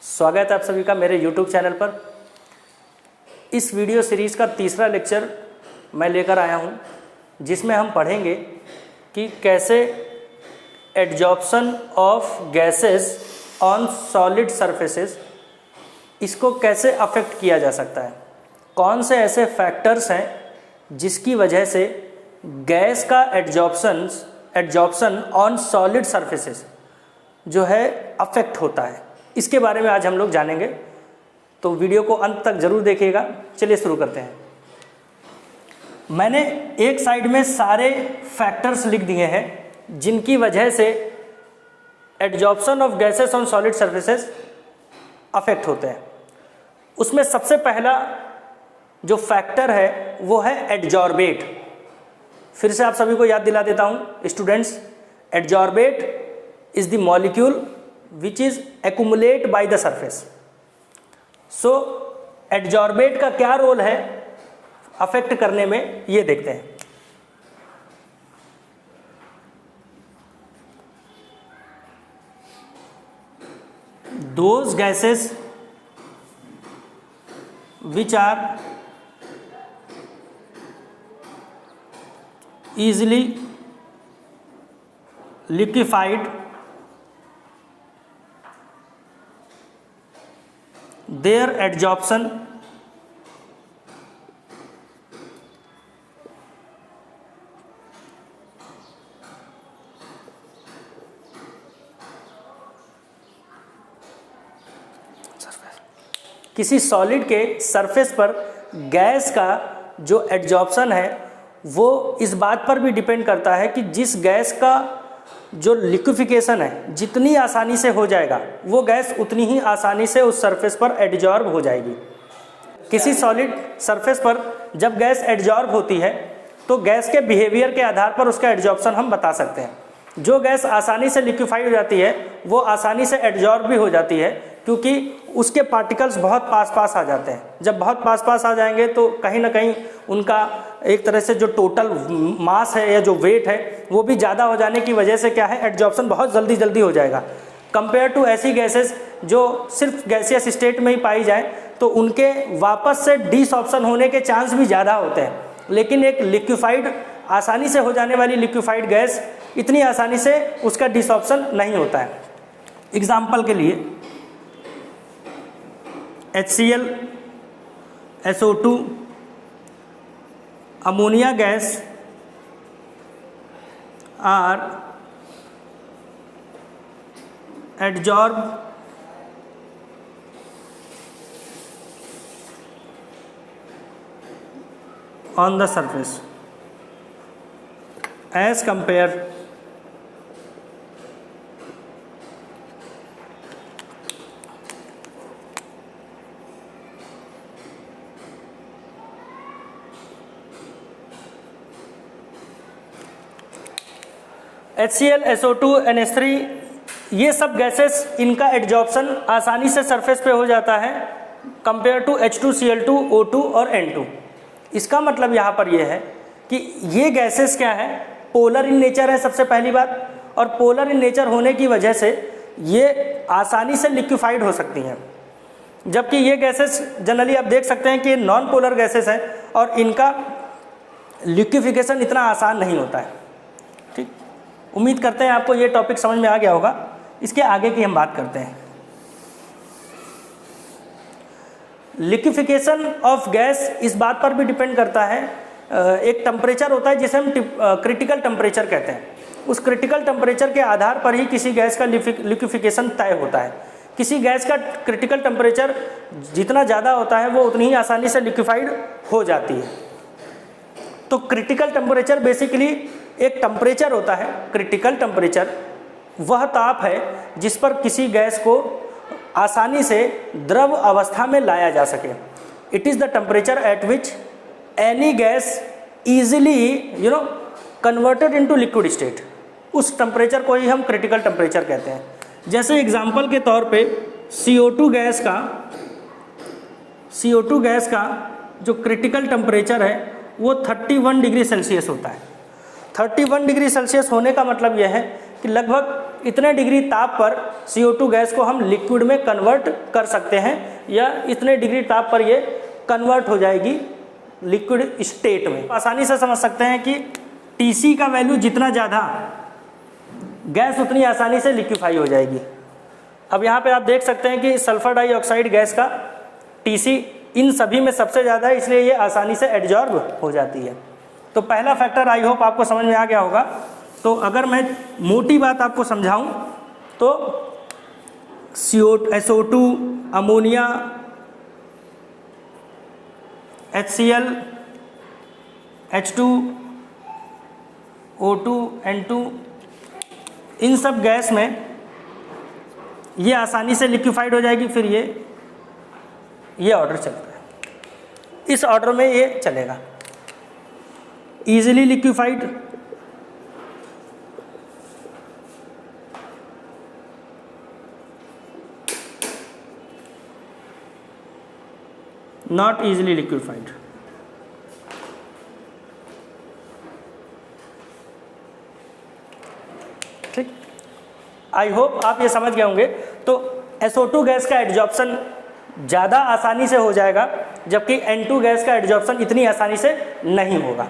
स्वागत है आप सभी का मेरे YouTube चैनल पर। इस वीडियो सीरीज़ का तीसरा लेक्चर मैं लेकर आया हूं, जिसमें हम पढ़ेंगे कि कैसे adsorption of gases on solid surfaces, इसको कैसे अफेक्ट किया जा सकता है। कौन से ऐसे फैक्टर्स हैं जिसकी वजह से गैस का एडजॉर्प्शन ऑन सॉलिड सरफेसेस जो है अफेक्ट होता है, इसके बारे में आज हम लोग जानेंगे। तो वीडियो को अंत तक जरूर देखिएगा। चलिए शुरू करते हैं। मैंने एक साइड में सारे फैक्टर्स लिख दिए हैं जिनकी वजह से adsorption of gases on solid surfaces affect होते हैं। उसमें सबसे पहला जो फैक्टर है वो है एडजॉर्बेट। फिर से आप सभी को याद दिला देता हूं students, adsorbate is the molecule which is accumulate by the surface. So adsorbate का क्या रोल है अफेक्ट करने में, ये देखते हैं। Those gases which are easily liquefied, their adsorption किसी सॉलिड के सरफेस पर गैस का जो एडजॉर्प्शन है वो इस बात पर भी डिपेंड करता है कि जिस गैस का जो लिक्विफिकेशन है जितनी आसानी से हो जाएगा वो गैस उतनी ही आसानी से उस सरफेस पर एडजॉर्ब हो जाएगी। किसी सॉलिड सरफेस पर जब गैस एडजॉर्ब होती है तो गैस के बिहेवियर के आधार पर उसका एडजॉर्प्शन हम बता सकते हैं। जो गैस आसानी से लिक्विफाई हो जाती है वो आसानी से एडजॉर्ब भी हो जाती है, क्योंकि उसके पार्टिकल्स बहुत पास आ जाते हैं। जब बहुत पास आ जाएंगे तो कहीं ना कहीं उनका एक तरह से जो टोटल मास है या जो वेट है वो भी ज़्यादा हो जाने की वजह से क्या है, एडजॉर्प्शन बहुत जल्दी हो जाएगा। कंपेयर टू ऐसी गैसेस जो सिर्फ गैसियस स्टेट में ही पाई जाए तो उनके वापस से डिसऑर्प्शन होने के चांस भी ज़्यादा होते हैं। लेकिन एक लिक्विफाइड, आसानी से हो जाने वाली लिक्विफाइड गैस इतनी आसानी से उसका डिसऑर्प्शन नहीं होता है। एग्जाम्पल के लिए HCl, SO2, ammonia gas are adsorb on the surface as compared HCl, SO2, NH3, ये सब गैसेस इनका एडजॉर्प्शन आसानी से सरफेस पे हो जाता है कंपेयर टू H2Cl2, O2 और N2। इसका मतलब यहाँ पर ये है कि ये गैसेस क्या है, पोलर इन नेचर है सबसे पहली बात, और पोलर इन नेचर होने की वजह से ये आसानी से लिक्विफाइड हो सकती हैं। जबकि ये गैसेस जनरली आप देख सकते हैं कि ये नॉन पोलर गैसेस हैं और इनका लिक्विफिकेशन इतना आसान नहीं होता है। ठीक, उम्मीद करते हैं आपको ये टॉपिक समझ में आ गया होगा। इसके आगे की हम बात करते हैं। लिक्विफिकेशन ऑफ गैस इस बात पर भी डिपेंड करता है, एक टेम्परेचर होता है जिसे हम क्रिटिकल टेम्परेचर कहते हैं। उस क्रिटिकल टेम्परेचर के आधार पर ही किसी गैस का लिक्विफिकेशन तय होता है। किसी गैस का क्रिटिकल टेम्परेचर जितना ज़्यादा होता है वो उतनी ही आसानी से लिक्विफाइड हो जाती है। तो क्रिटिकल टेम्परेचर बेसिकली एक टेम्परेचर होता है। क्रिटिकल टेम्परेचर वह ताप है जिस पर किसी गैस को आसानी से द्रव अवस्था में लाया जा सके। It is the temperature at which any gas easily converted into liquid state. उस टेम्परेचर को ही हम क्रिटिकल टेम्परेचर कहते हैं। जैसे एग्जांपल के तौर पे CO2 गैस का जो क्रिटिकल टेम्परेचर है वो 31 डिग्री सेल्सियस होता है। 31 डिग्री सेल्सियस होने का मतलब यह है कि लगभग इतने डिग्री ताप पर CO2 गैस को हम लिक्विड में कन्वर्ट कर सकते हैं, या इतने डिग्री ताप पर ये कन्वर्ट हो जाएगी लिक्विड स्टेट में। आसानी से समझ सकते हैं कि TC का वैल्यू जितना ज़्यादा, गैस उतनी आसानी से लिक्विफाई हो जाएगी। अब यहाँ पे आप देख सकते हैं कि सल्फर डाइऑक्साइड गैस का TC इन सभी में सबसे ज़्यादा है, इसलिए ये आसानी से एडजॉर्ब हो जाती है। तो पहला फैक्टर आई होप आपको समझ में आ गया होगा। तो अगर मैं मोटी बात आपको समझाऊं तो SO2, ammonia, HCl, H2, O2, N2, इन सब गैस में ये आसानी से लिक्विफाइड हो जाएगी। फिर ये ऑर्डर चलता है, इस ऑर्डर में ये चलेगा। Easily liquefied, not easily liquefied. ठीक, आई होप आप ये समझ गए होंगे। तो SO2 गैस का एडजॉर्प्शन ज़्यादा आसानी से हो जाएगा, जबकि N2 गैस का एडजॉर्प्शन इतनी आसानी से नहीं होगा।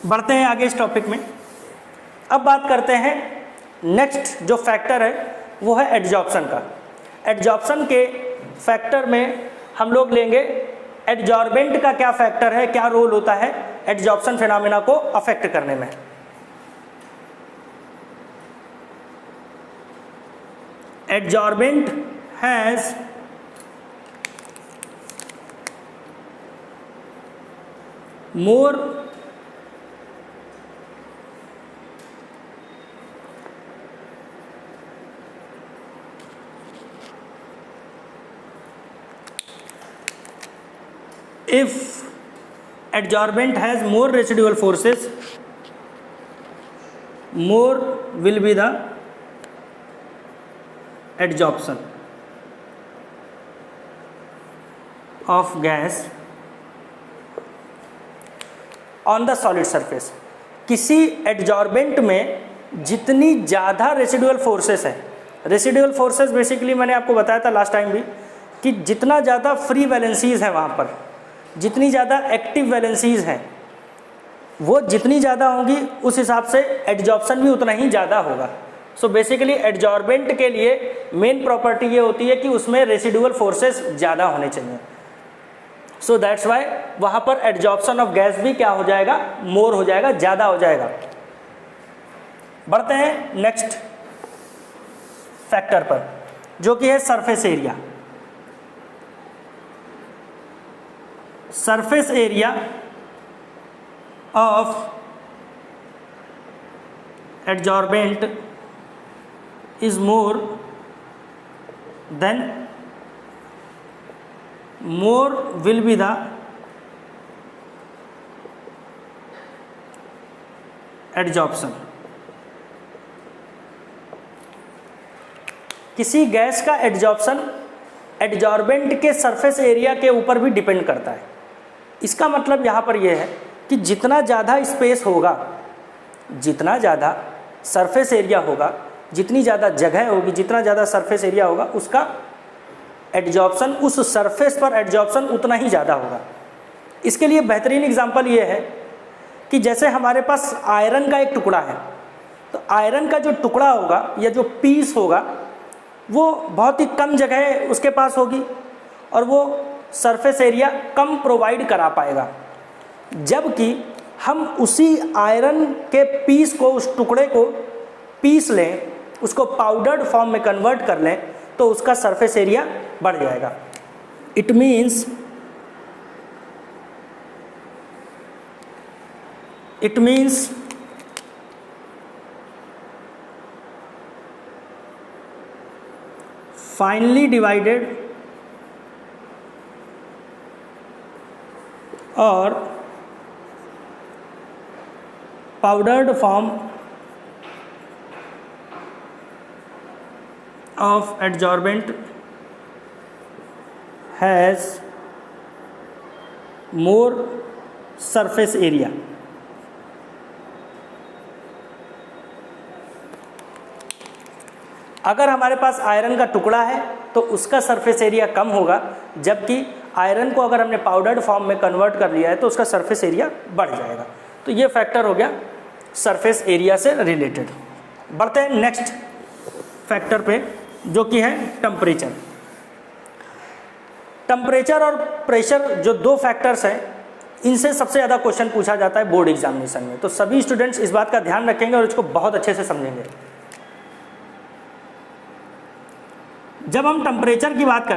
बढ़ते हैं आगे इस टॉपिक में। अब बात करते हैं नेक्स्ट जो फैक्टर है वो है एडजॉर्प्शन का। एडजॉर्प्शन के फैक्टर में हम लोग लेंगे एडजॉर्बेंट का क्या फैक्टर है, क्या रोल होता है एडजॉर्प्शन फिनोमेना को अफेक्ट करने में। Adsorbent has more if adsorbent has more residual forces, more will be the adsorption of gas on the solid surface। किसी एडजॉर्बेंट में जितनी ज़्यादा रेसिडुअल फोर्सेस है, रेसिडुअल फोर्सेस बेसिकली मैंने आपको बताया था लास्ट टाइम भी कि जितना ज़्यादा फ्री वैलेंसीज है वहाँ पर, जितनी ज़्यादा एक्टिव वैलेंसीज हैं, वो जितनी ज़्यादा होंगी उस हिसाब से एडजॉर्प्शन भी उतना ही ज़्यादा होगा। सो बेसिकली एडजॉर्बेंट के लिए मेन प्रॉपर्टी ये होती है कि उसमें रेसिडुअल फोर्सेस ज़्यादा होने चाहिए। सो दैट्स वाई वहाँ पर एडजॉर्प्शन ऑफ गैस भी क्या हो जाएगा, मोर हो जाएगा, ज़्यादा हो जाएगा। बढ़ते हैं नेक्स्ट फैक्टर पर जो कि है surface area. Surface area of adsorbent is more then more will be the adsorption। किसी गैस का एडजॉर्प्शन एडजॉर्बेंट के सरफेस एरिया के ऊपर भी डिपेंड करता है। इसका मतलब यहाँ पर यह है कि जितना ज़्यादा स्पेस होगा, जितना ज़्यादा सरफेस एरिया होगा, जितनी ज़्यादा जगह होगी, जितना ज़्यादा सरफेस एरिया होगा, उसका एडजॉर्प्शन, उस सरफेस पर एडजॉर्प्शन उतना ही ज़्यादा होगा। इसके लिए बेहतरीन एग्जांपल ये है कि जैसे हमारे पास आयरन का एक टुकड़ा है, तो आयरन का जो टुकड़ा होगा या जो पीस होगा वो बहुत ही कम जगह उसके पास होगी और वो सरफेस एरिया कम प्रोवाइड करा पाएगा। जबकि हम उसी आयरन के पीस को, उस टुकड़े को पीस लें, उसको पाउडर्ड फॉर्म में कन्वर्ट कर लें, तो उसका सरफेस एरिया बढ़ जाएगा। इट मीन्स फाइनली डिवाइडेड और powdered form of adsorbent has more surface area। अगर हमारे पास आयरन का टुकड़ा है तो उसका सरफेस एरिया कम होगा, जबकि आयरन को अगर हमने पाउडर्ड फॉर्म में कन्वर्ट कर लिया है तो उसका सरफेस एरिया बढ़ जाएगा। तो ये फैक्टर हो गया सरफेस एरिया से रिलेटेड। बढ़ते हैं नेक्स्ट फैक्टर पे, जो कि है टेम्परेचर। टेम्परेचर और प्रेशर जो दो फैक्टर्स हैं, इनसे सबसे ज़्यादा क्वेश्चन पूछा जाता है बोर्ड एग्जामिनेशन में। तो सभी स्टूडेंट्स इस बात का ध्यान रखेंगे और इसको बहुत अच्छे से समझेंगे। जब हम टेम्परेचर की बात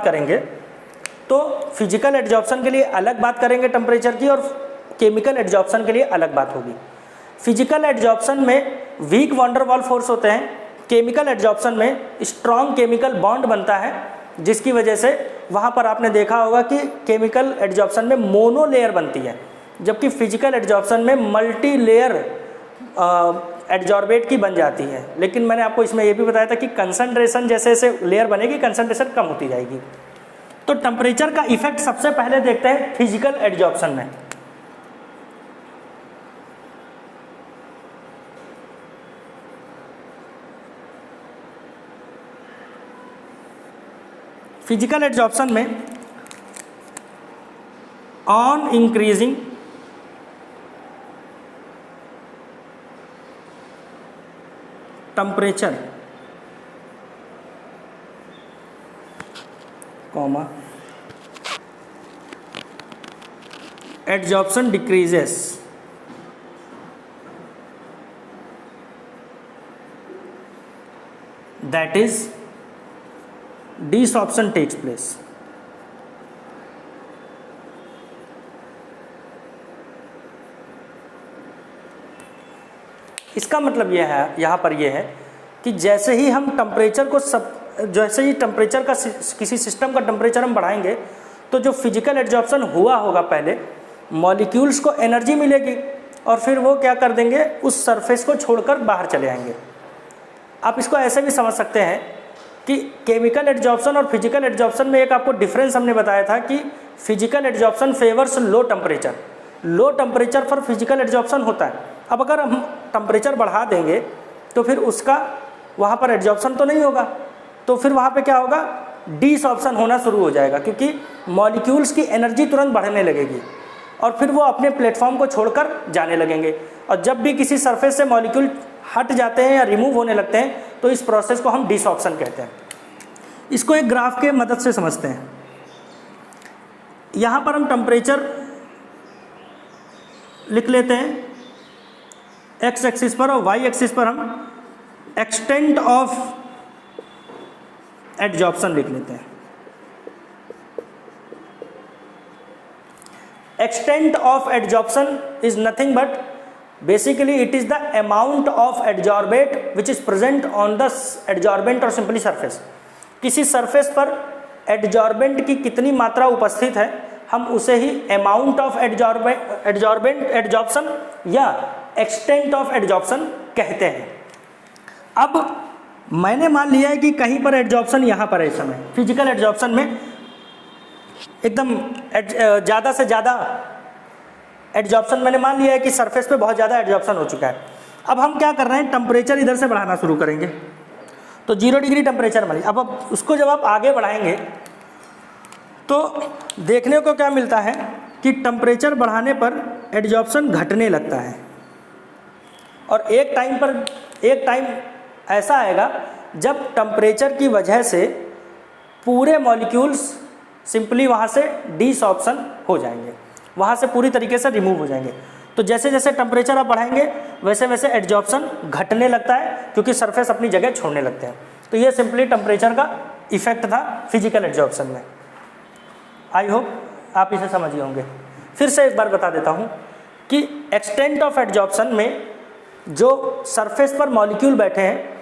करेंगे, तो फिजिकल एड्जॉर्प्शन के लिए अलग बात करेंगे टेम्परेचर की, और केमिकल एड्जॉर्प्शन के लिए अलग बात होगी। फिजिकल एड्जॉर्प्शन में weak van der Waals force होते हैं, केमिकल एड्जॉर्प्शन में स्ट्रॉन्ग केमिकल बॉन्ड बनता है, जिसकी वजह से वहाँ पर आपने देखा होगा कि केमिकल एड्जॉर्प्शन में मोनो लेयर बनती है, जबकि फिजिकल एड्जॉर्प्शन में मल्टी लेयर एड्जॉर्बेट की बन जाती है। लेकिन मैंने आपको इसमें यह भी बताया था कि कंसंट्रेशन जैसे जैसे लेयर बनेगी कंसंट्रेशन कम होती जाएगी। तो टेम्परेचर का इफेक्ट सबसे पहले देखते हैं फिजिकल एड्जॉर्प्शन में। फिजिकल एड्जॉर्प्शन में on increasing temperature comma adsorption decreases, that is desorption takes place। इसका मतलब यह है, यहाँ पर यह है कि जैसे ही हम टेम्परेचर को जैसे ही टेम्परेचर का किसी सिस्टम का टेम्परेचर हम बढ़ाएंगे, तो जो फिजिकल एड्जॉर्प्शन हुआ होगा पहले, मॉलिक्यूल्स को एनर्जी मिलेगी और फिर वो क्या कर देंगे, उस सरफेस को छोड़कर बाहर चले आएंगे। आप इसको ऐसे भी समझ सकते हैं कि केमिकल एड्जॉर्प्शन और फिजिकल एड्जॉर्प्शन में एक आपको डिफरेंस हमने बताया था कि physical adsorption favours low temperature, low temperature पर फिजिकल एड्जॉर्प्शन होता है। अब अगर हम टेम्परेचर बढ़ा देंगे तो फिर उसका वहाँ पर एड्जॉर्प्शन तो नहीं होगा, तो फिर वहाँ पे क्या होगा, डिसऑर्प्शन होना शुरू हो जाएगा, क्योंकि मॉलिक्यूल्स की एनर्जी तुरंत बढ़ने लगेगी और फिर वो अपने प्लेटफॉर्म को छोड़कर जाने लगेंगे। और जब भी किसी सरफेस से मॉलिक्यूल हट जाते हैं या रिमूव होने लगते हैं तो इस प्रोसेस को हम डिसऑर्प्शन कहते हैं। इसको एक ग्राफ के मदद से समझते हैं। यहाँ पर हम टेम्परेचर लिख लेते हैं एक्स एक्सिस पर, और वाई एक्सिस पर हम एक्सटेंट ऑफ एड्जॉर्प्शन लिख लेते हैं। Extent of adsorption is nothing but basically it is the amount of adsorbate which is present on the adsorbent or simply surface। किसी सरफेस पर एड्जॉर्बेंट की कितनी मात्रा उपस्थित है, हम उसे ही अमाउंट ऑफ एड्जॉर्प्शन या एक्सटेंट ऑफ एड्जॉर्प्शन कहते हैं। अब मैंने मान लिया है कि कहीं पर एड्जॉर्प्शन यहाँ पर है, इस समय फिजिकल एड्जॉर्प्शन में एकदम ज़्यादा से ज़्यादा एड्जॉर्प्शन मैंने मान लिया है कि सरफेस पे बहुत ज़्यादा एड्जॉर्प्शन हो चुका है। अब हम क्या कर रहे हैं, टेम्परेचर इधर से बढ़ाना शुरू करेंगे। तो 0 डिग्री टेम्परेचर मानिए। अब उसको जब आप आगे बढ़ाएंगे तो देखने को क्या मिलता है कि टेम्परेचर बढ़ाने पर एड्जॉर्प्शन घटने लगता है, और एक टाइम ऐसा आएगा जब टेम्परेचर की वजह से पूरे मॉलिक्यूल्स सिंपली वहाँ से डिसऑर्प्शन हो जाएंगे, वहाँ से पूरी तरीके से रिमूव हो जाएंगे। तो जैसे जैसे टेम्परेचर आप बढ़ाएंगे वैसे वैसे एड्जॉर्प्शन घटने लगता है, क्योंकि सरफेस अपनी जगह छोड़ने लगते हैं। तो ये सिंपली टेम्परेचर का इफेक्ट था फिजिकल एड्जॉर्प्शन में। आई होप आप इसे समझिए होंगे। फिर से एक बार बता देता हूँ कि एक्सटेंट ऑफ एड्जॉर्प्शन में जो सरफेस पर मॉलिक्यूल बैठे हैं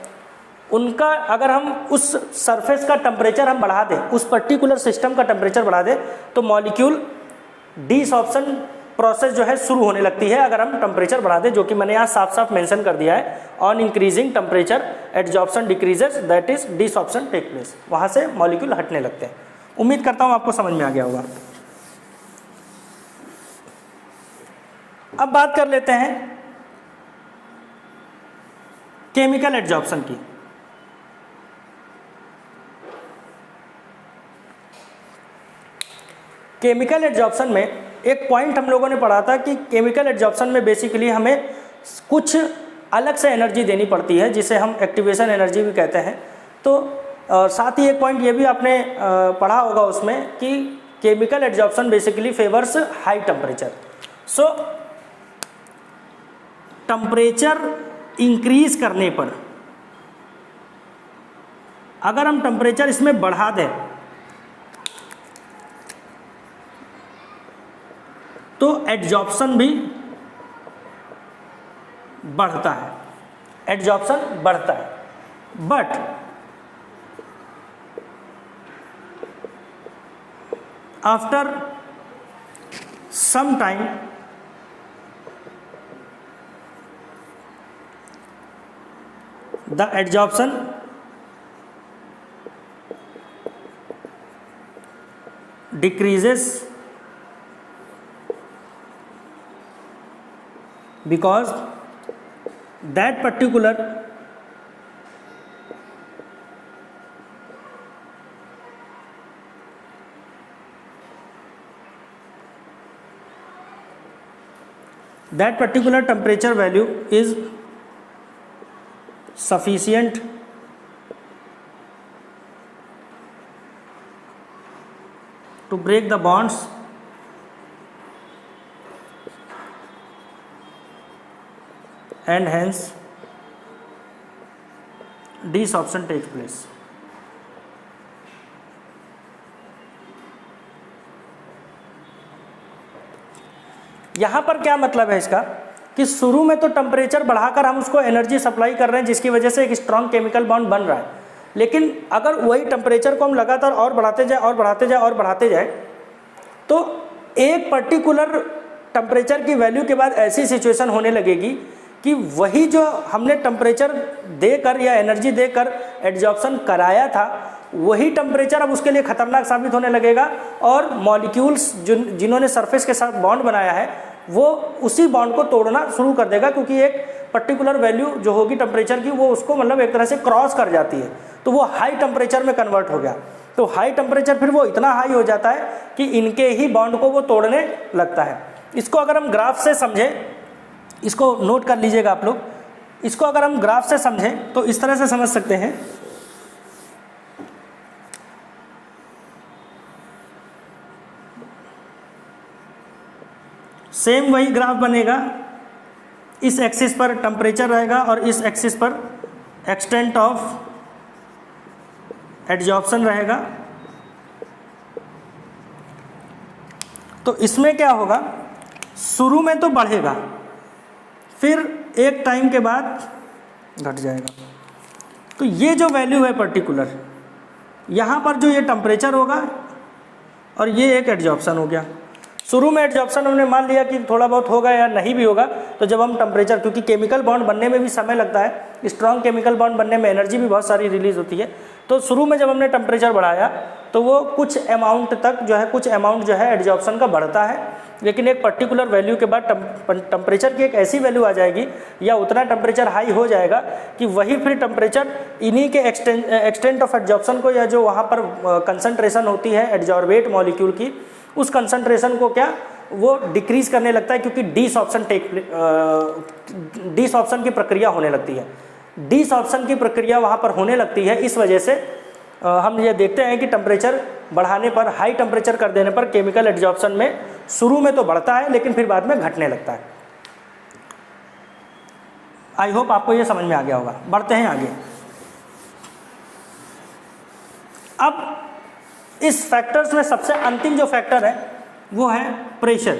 उनका अगर हम उस सरफेस का टेम्परेचर हम बढ़ा दें, उस पर्टिकुलर सिस्टम का टेम्परेचर बढ़ा दें, तो मॉलिक्यूल डिसऑर्प्शन प्रोसेस जो है शुरू होने लगती है अगर हम टेम्परेचर बढ़ा दें, जो कि मैंने यहाँ साफ साफ मेंशन कर दिया है। On increasing temperature adsorption decreases, that is desorption take place. वहाँ से मॉलिक्यूल हटने लगते हैं। उम्मीद करता हूँ आपको समझ में आ गया होगा। अब बात कर लेते हैं केमिकल एड्जॉर्प्शन की। केमिकल एड्जॉर्प्शन में एक पॉइंट हम लोगों ने पढ़ा था कि केमिकल एड्जॉर्प्शन में बेसिकली हमें कुछ अलग से एनर्जी देनी पड़ती है जिसे हम एक्टिवेशन एनर्जी भी कहते हैं। तो साथ ही एक पॉइंट ये भी आपने पढ़ा होगा उसमें कि chemical adsorption basically favours high temperature. सो टेम्परेचर इंक्रीज करने पर अगर हम टेम्परेचर इसमें बढ़ा दें तो एड्जॉर्प्शन भी बढ़ता है, एड्जॉर्प्शन बढ़ता है। But after some time the adsorption decreases because that particular temperature value is sufficient to break the bonds and hence desorption takes place। यहाँ पर क्या मतलब है इसका कि शुरू में तो टेम्परेचर बढ़ाकर हम उसको एनर्जी सप्लाई कर रहे हैं जिसकी वजह से एक स्ट्रॉन्ग केमिकल बॉन्ड बन रहा है, लेकिन अगर वही टेम्परेचर को हम लगातार और बढ़ाते जाए और बढ़ाते जाए और बढ़ाते जाए तो एक पर्टिकुलर टेम्परेचर की वैल्यू के बाद ऐसी सिचुएशन होने लगेगी कि वही जो हमने टेम्परेचर देकर या एनर्जी देकर एड्जॉर्प्शन कराया था वही टेम्परेचर अब उसके लिए खतरनाक साबित होने लगेगा और मॉलिक्यूल्स जिन्होंने सरफेस के साथ बॉन्ड बनाया है वो उसी बॉन्ड को तोड़ना शुरू कर देगा, क्योंकि एक पर्टिकुलर वैल्यू जो होगी टेम्परेचर की वो उसको मतलब एक तरह से क्रॉस कर जाती है, तो वो हाई टेम्परेचर में कन्वर्ट हो गया। तो हाई टेम्परेचर फिर वो इतना हाई हो जाता है कि इनके ही बॉन्ड को वो तोड़ने लगता है। इसको अगर हम ग्राफ से समझें, इसको नोट कर लीजिएगा आप लोग, इसको अगर हम ग्राफ से समझें तो इस तरह से समझ सकते हैं। सेम वही ग्राफ बनेगा, इस एक्सिस पर टेम्परेचर रहेगा और इस एक्सिस पर एक्सटेंट ऑफ एड्जॉर्प्शन रहेगा। तो इसमें क्या होगा, शुरू में तो बढ़ेगा फिर एक टाइम के बाद घट जाएगा। तो ये जो वैल्यू है पर्टिकुलर, यहाँ पर जो ये टेम्परेचर होगा और ये एक एड्जॉर्प्शन हो गया। शुरू में एड्जॉर्प्शन हमने मान लिया कि थोड़ा बहुत होगा या नहीं भी होगा, तो जब हम टेम्परेचर, क्योंकि केमिकल बॉन्ड बनने में भी समय लगता है, स्ट्रॉन्ग केमिकल बॉन्ड बनने में एनर्जी भी बहुत सारी रिलीज होती है, तो शुरू में जब हमने टेम्परेचर बढ़ाया तो वो कुछ अमाउंट तक जो है, कुछ अमाउंट जो है एड्जॉर्प्शन का बढ़ता है, लेकिन एक पर्टिकुलर वैल्यू के बाद टेम्परेचर की एक ऐसी वैल्यू आ जाएगी या उतना टेम्परेचर हाई हो जाएगा कि वही फिर टेम्परेचर इन्हीं के एक्सटेंट ऑफ एड्जॉर्प्शन को, या जो वहाँ पर कंसनट्रेशन होती है एड्जॉर्बेट मॉलिक्यूल की, उस कंसंट्रेशन को क्या वो डिक्रीज करने लगता है, क्योंकि डिसऑर्प्शन की प्रक्रिया होने लगती है। डिसऑर्प्शन की प्रक्रिया वहाँ पर होने लगती है, इस वजह से हम ये देखते हैं कि टेम्परेचर बढ़ाने पर, हाई टेम्परेचर कर देने पर केमिकल एड्जॉर्प्शन में शुरू में तो बढ़ता है लेकिन फिर बाद में घटने लगता है। आई होप आपको ये समझ में आ गया होगा। बढ़ते हैं आगे। अब इस फैक्टर्स में सबसे अंतिम जो फैक्टर है वो है प्रेशर।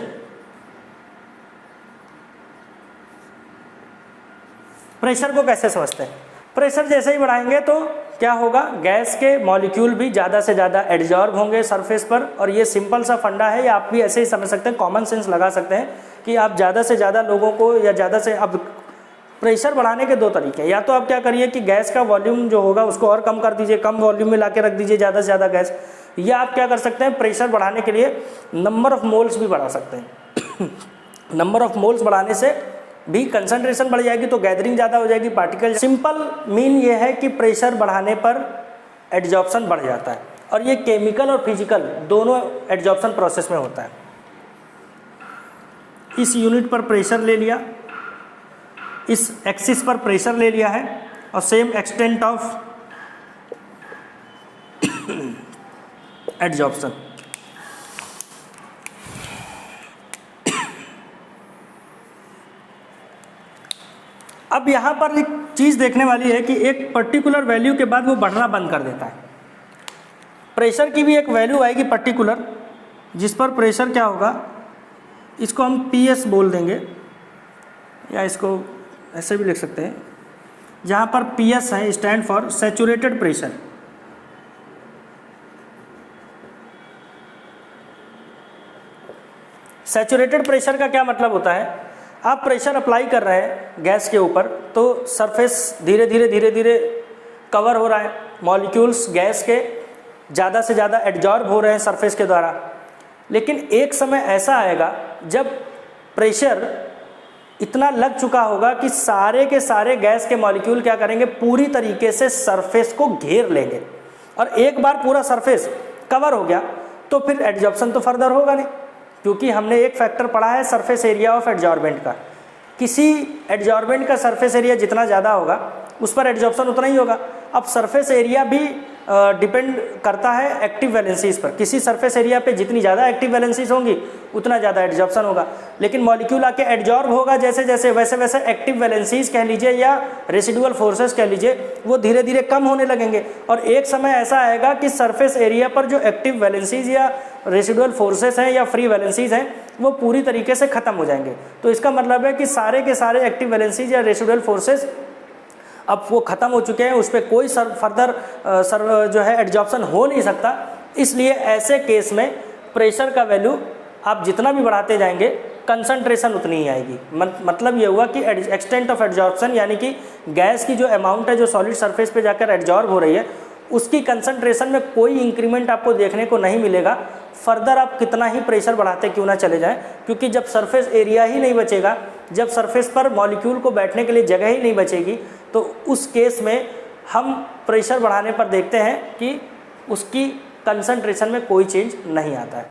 प्रेशर को कैसे समझते हैं? प्रेशर जैसे ही बढ़ाएंगे तो क्या होगा, गैस के मॉलिक्यूल भी ज़्यादा से ज़्यादा एड्जॉर्ब होंगे सरफेस पर, और ये सिंपल सा फंडा है, या आप भी ऐसे ही समझ सकते हैं, कॉमन सेंस लगा सकते हैं कि आप ज़्यादा से ज़्यादा लोगों को, या ज़्यादा से, अब प्रेशर बढ़ाने के दो तरीके हैं। या तो आप क्या करिए कि गैस का वॉल्यूम जो होगा उसको और कम कर दीजिए, कम वॉल्यूम में ला के रख दीजिए ज़्यादा से ज़्यादा गैस, या आप क्या कर सकते हैं, प्रेशर बढ़ाने के लिए नंबर ऑफ़ मोल्स भी बढ़ा सकते हैं। नंबर ऑफ़ मोल्स बढ़ाने से भी कंसंट्रेशन बढ़ जाएगी तो गैदरिंग ज़्यादा हो जाएगी पार्टिकल। सिंपल मीन ये है कि प्रेशर बढ़ाने पर एडजॉर्प्शन बढ़ जाता है, और ये केमिकल और फिजिकल दोनों एडजॉर्प्शन प्रोसेस में होता है। इस यूनिट पर प्रेशर ले लिया, इस एक्सिस पर प्रेशर ले लिया है, और सेम एक्सटेंट ऑफ एडजॉर्प्शन। अब यहाँ पर एक चीज़ देखने वाली है कि एक पर्टिकुलर वैल्यू के बाद वो बढ़ना बंद कर देता है। प्रेशर की भी एक वैल्यू आएगी पर्टिकुलर, जिस पर प्रेशर क्या होगा, इसको हम PS बोल देंगे, या इसको ऐसे भी लिख सकते हैं, जहाँ पर PS है stand for saturated pressure. Saturated pressure का क्या मतलब होता है, आप प्रेशर अप्लाई कर रहे हैं गैस के ऊपर तो सरफेस धीरे धीरे कवर हो रहा है, मॉलिक्यूल्स गैस के ज़्यादा से ज़्यादा एडजॉर्ब हो रहे हैं सरफेस के द्वारा। लेकिन एक समय ऐसा आएगा जब प्रेशर इतना लग चुका होगा कि सारे के सारे गैस के मॉलिक्यूल क्या करेंगे, पूरी तरीके से सरफेस को घेर लेंगे, और एक बार पूरा सरफेस कवर हो गया तो फिर एडजॉर्प्शन तो फर्दर होगा नहीं, क्योंकि हमने एक फैक्टर पढ़ा है सरफेस एरिया ऑफ एडजॉर्बेंट का। किसी एडजॉर्बेंट का सरफेस एरिया जितना ज़्यादा होगा उस पर एडजॉर्प्शन उतना ही होगा। अब सरफेस एरिया भी डिपेंड करता है एक्टिव वैलेंसीज पर। किसी सरफेस एरिया पे जितनी ज़्यादा एक्टिव वैलेंसीज होंगी उतना ज़्यादा एडजॉर्प्शन होगा। लेकिन मॉलिक्यूल आके एडजॉर्ब होगा जैसे जैसे, वैसे वैसे एक्टिव वैलेंसीज कह लीजिए या रेसिडुअल फोर्सेस कह लीजिए, वो धीरे धीरे कम होने लगेंगे, और एक समय ऐसा आएगा कि सरफेस एरिया पर जो एक्टिव वैलेंसीज या रेसिडुअल फोर्सेस हैं या फ्री वैलेंसीज हैं वो पूरी तरीके से ख़त्म हो जाएंगे। तो इसका मतलब है कि सारे के सारे एक्टिव वैलेंसीज या रेसिडुअल फोर्सेस अब वो ख़त्म हो चुके हैं, उस पर कोई फर्दर जो है एडजॉर्प्शन हो नहीं सकता। इसलिए ऐसे केस में प्रेशर का वैल्यू आप जितना भी बढ़ाते जाएंगे कंसंट्रेशन उतनी ही आएगी। मतलब ये हुआ कि एक्सटेंट ऑफ एडजॉर्प्शन, यानी कि गैस की जो अमाउंट है जो सॉलिड सरफेस पे जाकर एडजॉर्ब हो रही है उसकी कंसंट्रेशन में कोई इंक्रीमेंट आपको देखने को नहीं मिलेगा, फर्दर आप कितना ही प्रेशर बढ़ाते क्यों ना चले जाएं, क्योंकि जब सरफेस एरिया ही नहीं बचेगा, जब सरफेस पर मॉलिक्यूल को बैठने के लिए जगह ही नहीं बचेगी, तो उस केस में हम प्रेशर बढ़ाने पर देखते हैं कि उसकी कंसंट्रेशन में कोई चेंज नहीं आता है।